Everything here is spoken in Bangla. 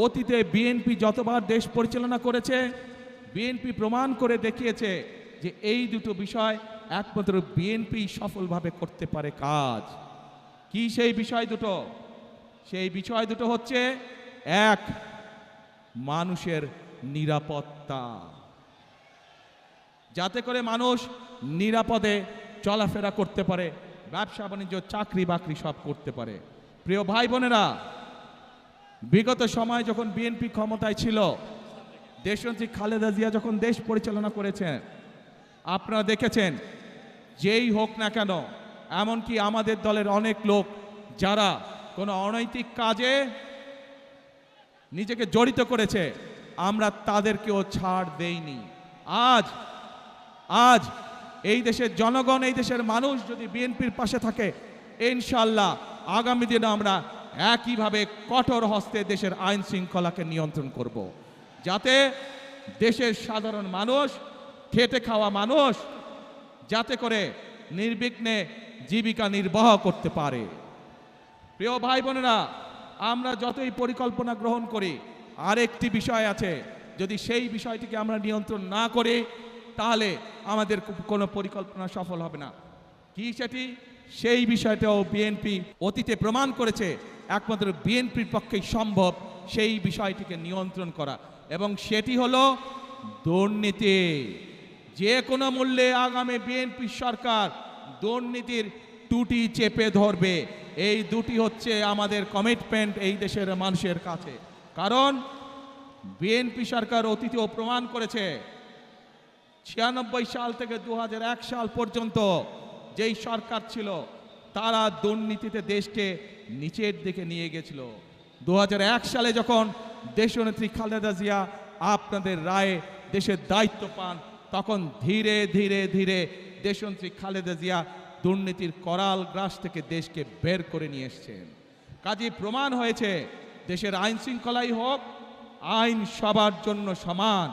অতীতে বিএনপি যতবার দেশ পরিচালনা করেছে, বিএনপি প্রমাণ করে দেখিয়েছে যে এই দুটো বিষয় একমাত্র বিএনপি সফলভাবে করতে পারে কাজ। কি সেই বিষয় দুটো? সেই বিষয় দুটো হচ্ছে, এক, মানুষের নিরাপত্তা, যাতে করে মানুষ নিরাপদে চলাফেরা করতে পারে, ব্যবসা বাণিজ্য, চাকরি বাকরি সব করতে পারে। প্রিয় ভাই বোনেরা, বিগত সময় যখন বিএনপি ক্ষমতায় ছিল, দেশনেত্রী খালেদা জিয়া যখন দেশ পরিচালনা করেছেন, আপনারা দেখেছেন যেই হোক না কেন, এমনকি আমাদের দলের অনেক লোক যারা কোনো অনৈতিক কাজে নিজেকে জড়িত করেছে, আমরা তাদেরকেও ছাড় দেইনি। আজ এই দেশের জনগণ, এই দেশের মানুষ যদি বিএনপির পাশে থাকে, ইনশাআল্লাহ আগামী দিনে আমরা একইভাবে কঠোর হস্তে দেশের আইন শৃঙ্খলাকে নিয়ন্ত্রণ করব, যাতে দেশের সাধারণ মানুষ, খেটে খাওয়া মানুষ যাতে করে নির্বিঘ্নে জীবিকা নির্বাহ করতে পারে। প্রিয় ভাই বোনেরা, আমরা যতই পরিকল্পনা গ্রহণ করি, আরেকটি বিষয় আছে, যদি সেই বিষয়টিকে আমরা নিয়ন্ত্রণ না করি, তাহলে আমাদের কোনো পরিকল্পনা সফল হবে না। কি সেটি? সেই বিষয়টাও বিএনপি অতীতে প্রমাণ করেছে একমাত্র বিএনপির পক্ষেই সম্ভব সেই বিষয়টিকে নিয়ন্ত্রণ করা, এবং সেটি হলো দুর্নীতি। যে কোনো মূল্যে আগামী বিএনপি সরকার দুর্নীতির টুটি চেপে ধরবে। এই দুটি হচ্ছে আমাদের কমিটমেন্ট এই দেশের মানুষের কাছে। কারণ বিএনপি সরকার অতীতেও প্রমাণ করেছে, 96 সাল থেকে 2001 সাল পর্যন্ত যেই সরকার ছিল, তারা দুর্নীতিতে দেশকে নিচের দিকে নিয়ে গেছিল। 2001 সালে যখন দেশনেত্রী খালেদা জিয়া আপনাদের রায়ে দেশের দায়িত্ব পান, তখন ধীরে ধীরে ধীরে দেশনেত্রী খালেদা জিয়া দুর্নীতির করাল গ্রাস থেকে দেশকে বের করে নিয়ে এসেছেন। কাজে প্রমাণ হয়েছে, দেশের আইন শৃঙ্খলাই হোক, আইন সবার জন্য সমান।